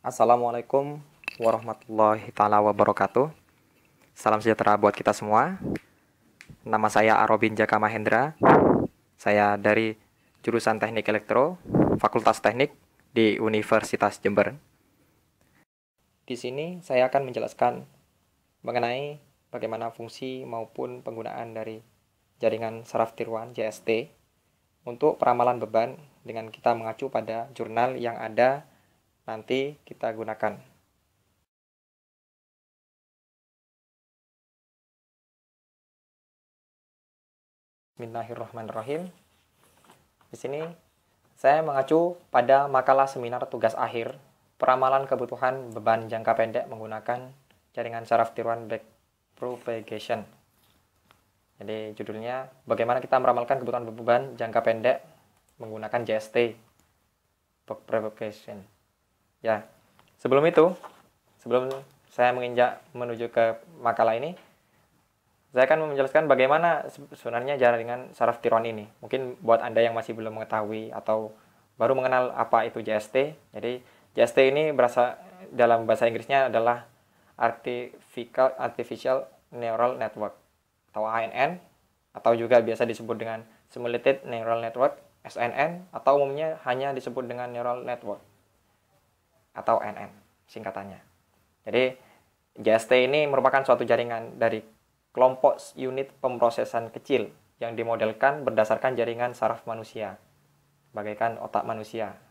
Assalamualaikum warahmatullahi taala wabarakatuh. Salam sejahtera buat kita semua. Nama saya Arobin Jaka Mahendra. Saya dari jurusan Teknik Elektro, Fakultas Teknik di Universitas Jember. Di sini saya akan menjelaskan mengenai bagaimana fungsi maupun penggunaan dari jaringan saraf tiruan JST untuk peramalan beban dengan kita mengacu pada jurnal yang ada nanti kita gunakan. Bismillahirrahmanirrahim. Di sini saya mengacu pada makalah seminar tugas akhir peramalan kebutuhan beban jangka pendek menggunakan jaringan saraf tiruan backpropagation. Jadi judulnya bagaimana kita meramalkan kebutuhan beban jangka pendek menggunakan JST backpropagation. Ya, sebelum saya menginjak menuju ke makalah ini, saya akan menjelaskan bagaimana sebenarnya jaringan saraf tiruan ini. Mungkin buat Anda yang masih belum mengetahui atau baru mengenal apa itu JST. Jadi JST ini dalam bahasa Inggrisnya adalah Artificial Neural Network atau ANN, atau juga biasa disebut dengan Simulated Neural Network SNN, atau umumnya hanya disebut dengan Neural Network atau NN singkatannya. Jadi JST ini merupakan suatu jaringan dari kelompok unit pemrosesan kecil yang dimodelkan berdasarkan jaringan saraf manusia, bagaikan otak manusia.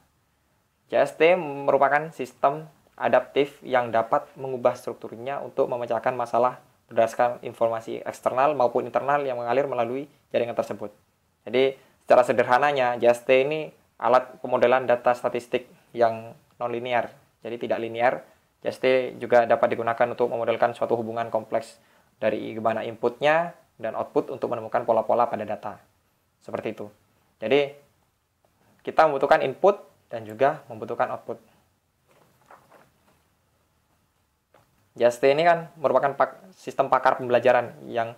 JST merupakan sistem adaptif yang dapat mengubah strukturnya untuk memecahkan masalah berdasarkan informasi eksternal maupun internal yang mengalir melalui jaringan tersebut. Jadi, secara sederhananya, JST ini alat pemodelan data statistik yang non-linear, jadi tidak linear. JST juga dapat digunakan untuk memodelkan suatu hubungan kompleks dari gimana inputnya dan output untuk menemukan pola-pola pada data. Seperti itu. Jadi, kita membutuhkan input dan juga membutuhkan output. JST ini kan merupakan sistem pakar pembelajaran yang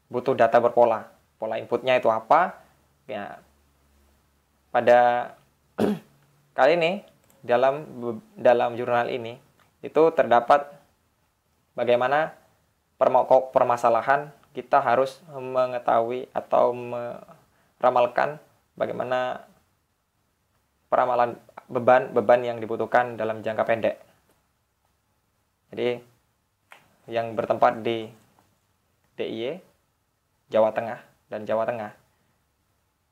butuh data berpola. Pola inputnya itu apa? Ya, pada kali ini, dalam jurnal ini, itu terdapat bagaimana permasalahan kita harus mengetahui atau meramalkan bagaimana peramalan beban yang dibutuhkan dalam jangka pendek. Jadi yang bertempat di DIY, Jawa Tengah dan Jawa Tengah,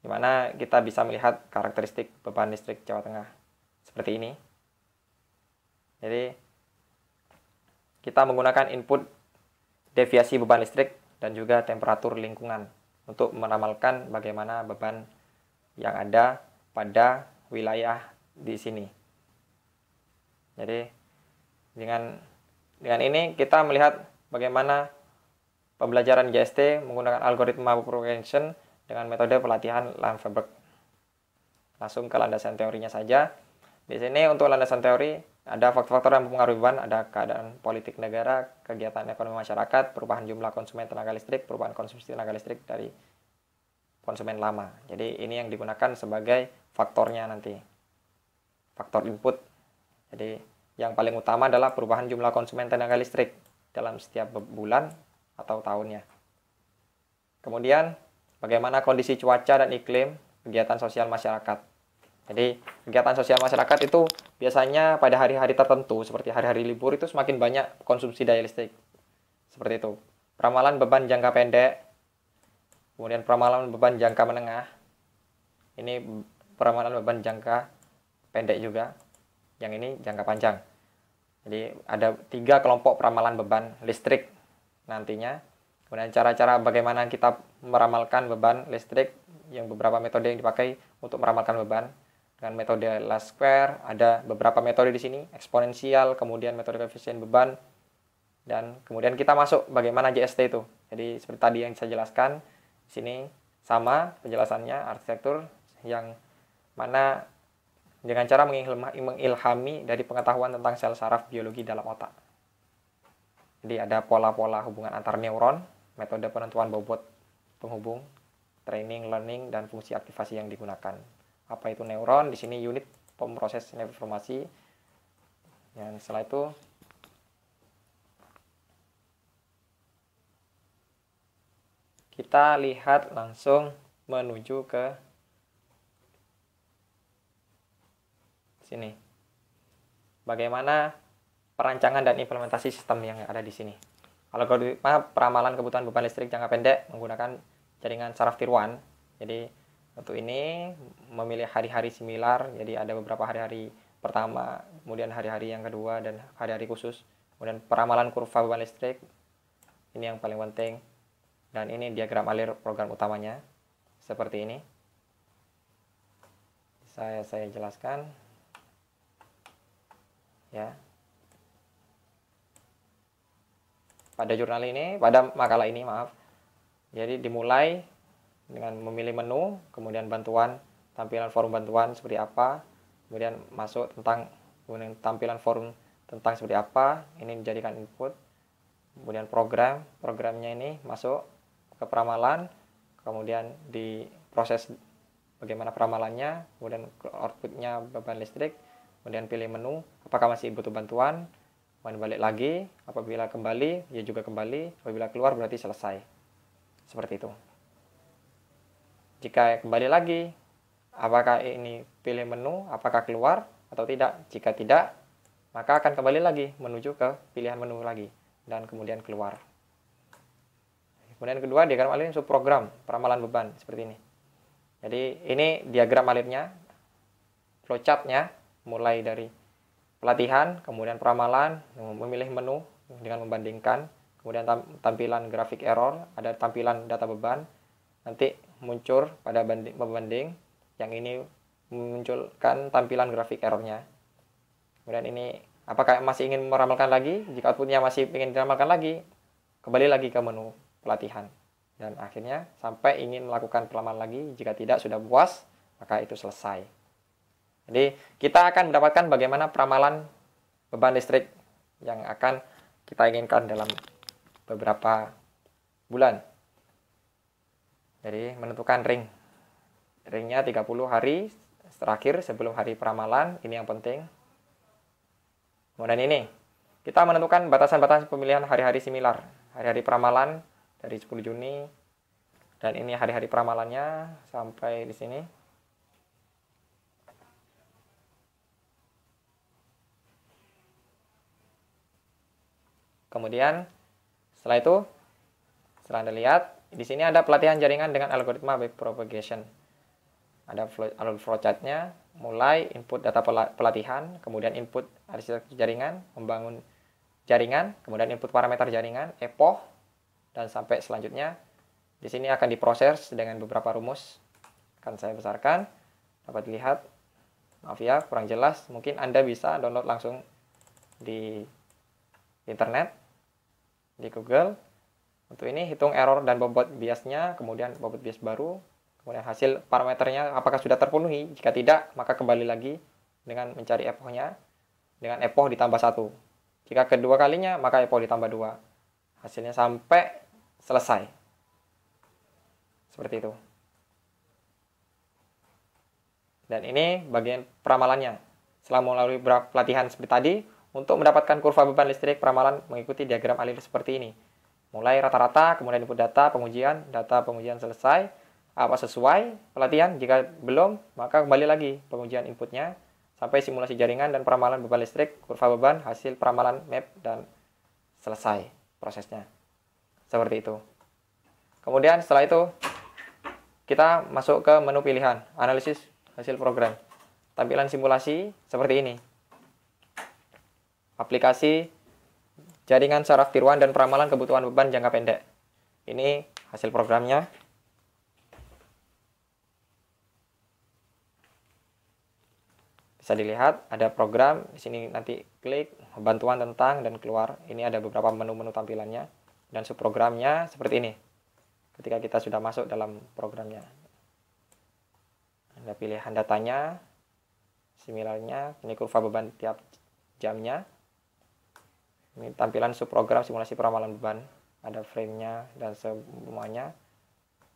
di mana kita bisa melihat karakteristik beban listrik Jawa Tengah seperti ini. Jadi kita menggunakan input deviasi beban listrik dan juga temperatur lingkungan untuk meramalkan bagaimana beban yang ada pada wilayah di sini. Jadi dengan ini kita melihat bagaimana pembelajaran JST menggunakan algoritma propagation dengan metode pelatihan Lanfeberg. Langsung ke landasan teorinya saja. Di sini untuk landasan teori ada faktor-faktor yang mempengaruhi beban, ada keadaan politik negara, kegiatan ekonomi masyarakat, perubahan jumlah konsumen tenaga listrik, perubahan konsumsi tenaga listrik dari konsumen lama. Jadi ini yang digunakan sebagai faktornya nanti. Faktor input. Jadi yang paling utama adalah perubahan jumlah konsumen tenaga listrik dalam setiap bulan atau tahunnya. Kemudian bagaimana kondisi cuaca dan iklim, kegiatan sosial masyarakat. Jadi kegiatan sosial masyarakat itu biasanya pada hari-hari tertentu seperti hari-hari libur itu semakin banyak konsumsi daya listrik. Seperti itu. Peramalan beban jangka pendek, kemudian peramalan beban jangka menengah. Ini peramalan beban jangka pendek juga. Yang ini jangka panjang. Jadi ada 3 kelompok peramalan beban listrik nantinya. Kemudian cara-cara bagaimana kita meramalkan beban listrik, yang beberapa metode yang dipakai untuk meramalkan beban. Dengan metode last square, ada beberapa metode di sini, eksponensial, kemudian metode koefisien beban, dan kemudian kita masuk bagaimana JST itu. Jadi seperti tadi yang saya jelaskan, di sini sama penjelasannya, arsitektur yang mana dengan cara mengilhami dari pengetahuan tentang sel saraf biologi dalam otak. Jadi ada pola-pola hubungan antar neuron, metode penentuan bobot penghubung, training, learning, dan fungsi aktivasi yang digunakan. Apa itu neuron? Di sini unit pemroses informasi. Dan setelah itu kita lihat langsung menuju ke sini. Bagaimana perancangan dan implementasi sistem yang ada di sini. Kalau peramalan kebutuhan beban listrik jangka pendek menggunakan jaringan saraf tier 1. Jadi untuk ini memilih hari-hari similar. Jadi ada beberapa hari-hari pertama, kemudian hari-hari yang kedua, dan hari-hari khusus. Kemudian peramalan kurva beban listrik. Ini yang paling penting. Dan ini diagram alir program utamanya. Seperti ini. Saya jelaskan. Ya. Pada jurnal ini, pada makalah ini, maaf. Jadi dimulai dengan memilih menu, kemudian bantuan, tampilan forum bantuan seperti apa, kemudian masuk kemudian tampilan forum tentang seperti apa, ini dijadikan input, kemudian programnya ini masuk ke peramalan, kemudian diproses bagaimana peramalannya, kemudian outputnya beban listrik, kemudian pilih menu, apakah masih butuh bantuan, kemudian balik lagi, apabila kembali, ya juga kembali, apabila keluar berarti selesai. Seperti itu. Jika kembali lagi, apakah ini pilih menu, apakah keluar atau tidak. Jika tidak, maka akan kembali lagi menuju ke pilihan menu lagi dan kemudian keluar. Kemudian kedua, diagram alir subprogram peramalan beban seperti ini. Jadi ini diagram alirnya, flowchartnya, mulai dari pelatihan, kemudian peramalan, memilih menu dengan membandingkan, kemudian tampilan grafik error, ada tampilan data beban, nanti muncul pada pembanding, yang ini memunculkan tampilan grafik errornya. Kemudian ini apakah masih ingin meramalkan lagi, jika outputnya masih ingin diramalkan lagi, kembali lagi ke menu pelatihan. Dan akhirnya sampai ingin melakukan peramalan lagi, jika tidak sudah puas, maka itu selesai. Jadi kita akan mendapatkan bagaimana peramalan beban listrik yang akan kita inginkan dalam beberapa bulan. Jadi menentukan ringnya 30 hari terakhir sebelum hari peramalan, ini yang penting. Kemudian ini kita menentukan batasan-batasan pemilihan hari-hari similar, hari-hari peramalan dari 10 Juni, dan ini hari-hari peramalannya sampai di sini. Kemudian setelah itu, setelah Anda lihat, di sini ada pelatihan jaringan dengan algoritma backpropagation. Ada alur flowchartnya, mulai input data pelatihan, kemudian input arsitektur jaringan, membangun jaringan, kemudian input parameter jaringan, epoch, dan sampai selanjutnya. Di sini akan diproses dengan beberapa rumus. Akan saya besarkan, dapat dilihat. Maaf ya, kurang jelas. Mungkin Anda bisa download langsung di internet, di Google. Untuk ini hitung error dan bobot biasnya, kemudian bobot bias baru, kemudian hasil parameternya apakah sudah terpenuhi. Jika tidak, maka kembali lagi dengan mencari epochnya, dengan epoch ditambah 1. Jika kedua kalinya, maka epoch ditambah 2. Hasilnya sampai selesai. Seperti itu. Dan ini bagian peramalannya. Setelah melalui pelatihan seperti tadi, untuk mendapatkan kurva beban listrik peramalan mengikuti diagram alir seperti ini. Mulai rata-rata, kemudian input data pengujian selesai, apa sesuai pelatihan, jika belum, maka kembali lagi pengujian inputnya, sampai simulasi jaringan dan peramalan beban listrik, kurva beban, hasil peramalan map, dan selesai prosesnya. Seperti itu. Kemudian setelah itu, kita masuk ke menu pilihan, analisis hasil program. Tampilan simulasi seperti ini. Aplikasi jaringan saraf tier 1 dan peramalan kebutuhan beban jangka pendek. Ini hasil programnya. Bisa dilihat ada program di sini, nanti klik bantuan tentang dan keluar. Ini ada beberapa menu-menu tampilannya dan subprogramnya seperti ini. Ketika kita sudah masuk dalam programnya. Ada pilihan datanya, similarnya, ini kurva beban tiap jamnya. Ini tampilan subprogram simulasi peramalan beban, ada frame-nya dan semuanya.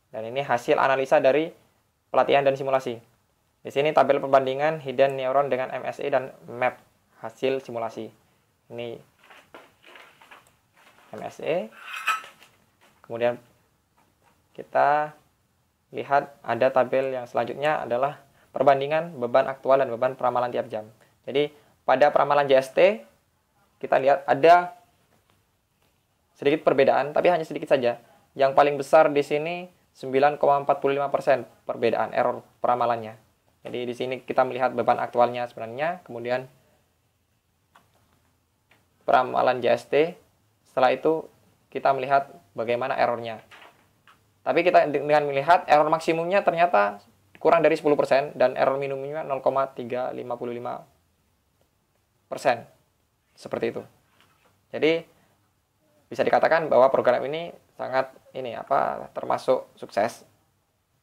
Dan ini hasil analisa dari pelatihan dan simulasi. Di sini tabel perbandingan hidden neuron dengan MSE dan map, hasil simulasi. Ini MSE. Kemudian kita lihat ada tabel yang selanjutnya adalah perbandingan beban aktual dan beban peramalan tiap jam. Jadi pada peramalan JST kita lihat ada sedikit perbedaan, tapi hanya sedikit saja. Yang paling besar di sini 9,45% perbedaan error peramalannya. Jadi di sini kita melihat beban aktualnya sebenarnya, kemudian peramalan JST. Setelah itu kita melihat bagaimana errornya. Tapi kita dengan melihat error maksimumnya ternyata kurang dari 10% dan error minimumnya 0,355%. Seperti itu. Jadi bisa dikatakan bahwa program ini sangat termasuk sukses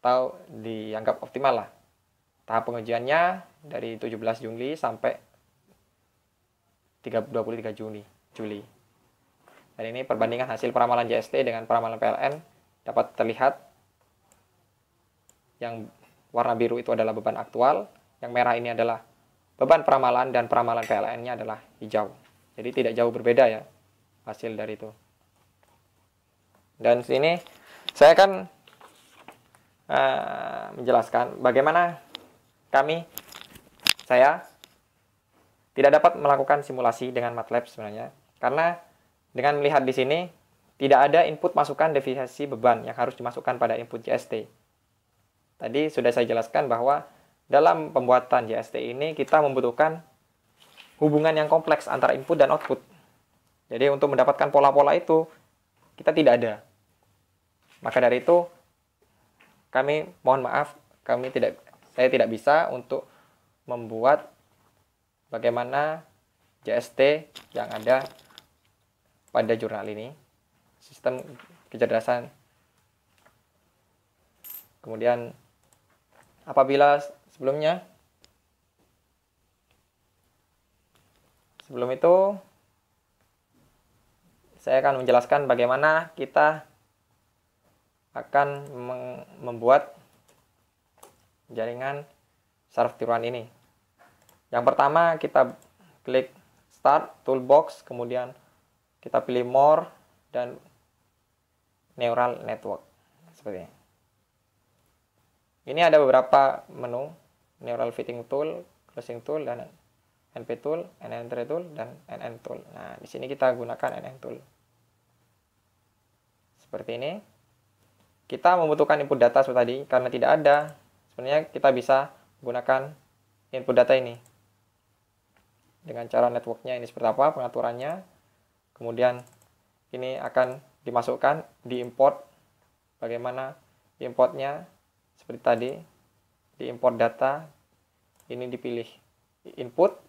atau dianggap optimal lah. Tahap pengujiannya dari 17 Juli sampai 23 Juli. Dan ini perbandingan hasil peramalan JST dengan peramalan PLN dapat terlihat. Yang warna biru itu adalah beban aktual, yang merah ini adalah beban peramalan, dan peramalan PLN-nya adalah hijau. Jadi tidak jauh berbeda ya hasil dari itu. Dan sini saya akan menjelaskan bagaimana saya tidak dapat melakukan simulasi dengan MATLAB sebenarnya, karena dengan melihat di sini tidak ada input masukan deviasi beban yang harus dimasukkan pada input JST. Tadi sudah saya jelaskan bahwa dalam pembuatan JST ini kita membutuhkan hubungan yang kompleks antara input dan output. Jadi untuk mendapatkan pola-pola itu kita tidak ada. Maka dari itu saya tidak bisa untuk membuat bagaimana JST yang ada pada jurnal ini, sistem kecerdasan. Kemudian apabila sebelum itu saya akan menjelaskan bagaimana kita akan membuat jaringan saraf tiruan ini. Yang pertama kita klik Start, Toolbox, kemudian kita pilih More dan Neural Network. Seperti ini. Ini ada beberapa menu, Neural Fitting Tool, Closing Tool, dan NP Tool, NN Tool, dan NN Tool. Nah, di sini kita gunakan NN Tool. Seperti ini. Kita membutuhkan input data seperti tadi, karena tidak ada. Sebenarnya kita bisa gunakan input data ini. Dengan cara networknya ini seperti apa, pengaturannya. Kemudian ini akan dimasukkan, diimport. Bagaimana importnya? Seperti tadi, diimport data. Ini dipilih input,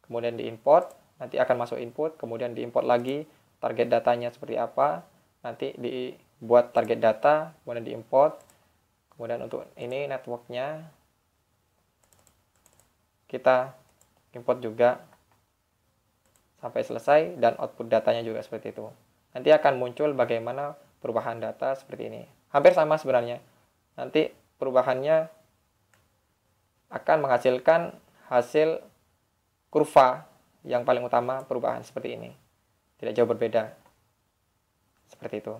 kemudian diimport. Nanti akan masuk input, kemudian diimport lagi. Target datanya seperti apa. Nanti dibuat target data, kemudian diimport. Kemudian untuk ini networknya, kita import juga sampai selesai, dan output datanya juga seperti itu. Nanti akan muncul bagaimana perubahan data seperti ini. Hampir sama sebenarnya. Nanti perubahannya akan menghasilkan hasil kurva yang paling utama perubahan seperti ini. Tidak jauh berbeda. Seperti itu.